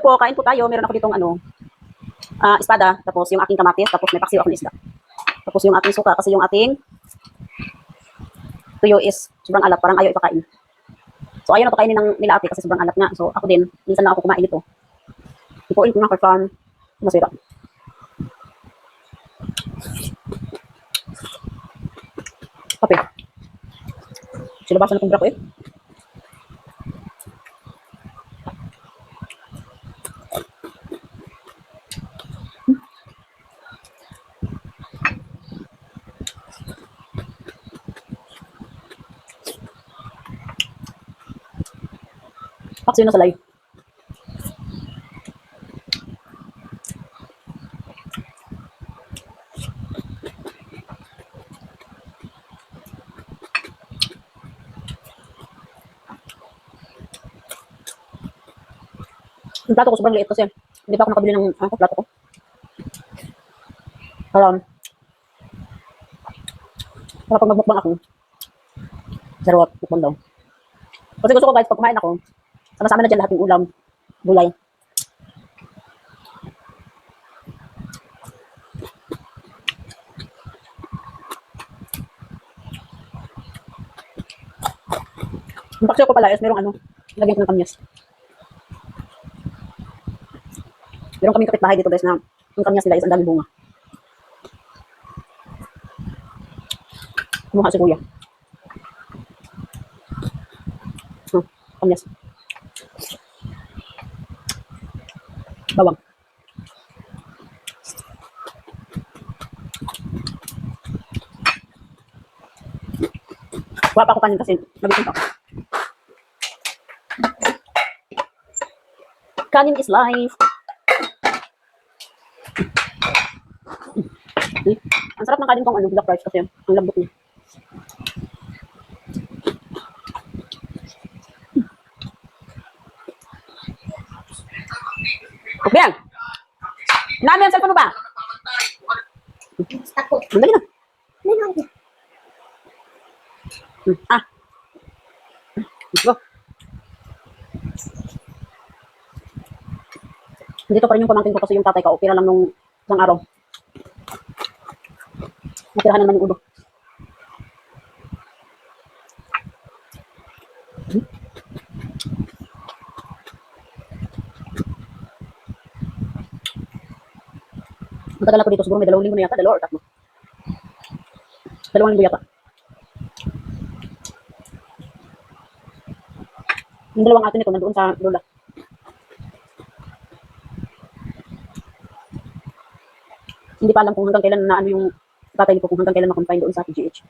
Po, kain po tayo. Meron ako ditong espada, tapos yung aking kamatis, tapos may paksiw ako ng isda. Tapos yung ating suka, kasi yung ating tuyo is sobrang alat, parang ayaw ipakain. So ayaw na pakainin ng nila ate kasi sobrang alat nga. So ako din, minsan lang ako kumain ito. Ipuin ko na kasi masira. Kape. Silabasan na itong bra ko eh. Paksiw na salay. Yung plato ko sobrang liit kasi hindi pa ako nakabili ng plato ko. Para pag magmukbang ako, sarot, mukbang daw. Kasi gusto ko guys, pag kumain ako, sama-sama na dyan lahat ng ulam, gulay. Yung paksiw ko pala is merong lagyan ko ng kamyas. Meron kaming kapitbahay dito guys na yung kamyas nila is ang daming bunga. Kumuha si kuya. Kamyas. Bawang. Wala pa ako kanin kasi nabitin ako. Kanin is life. Ang sarap ng kanin kong black rice kasi ang lambot niya. Okay. Nami ang cellphone mo ba? Mandali na. Let's go. Dito pa rin yung pamangkin ko kasi yung tatay ka, opera lang nung isang araw. Natirahan naman yung ulo. Matagal ako dito, siguro may 2 linggo na yata, 2 or 3. 2 linggo yata. Yung dalawang atin ito, nandoon sa lola. Hindi pa alam kung hanggang kailan na yung tatay nito, kung hanggang kailan makonfine doon sa PGH.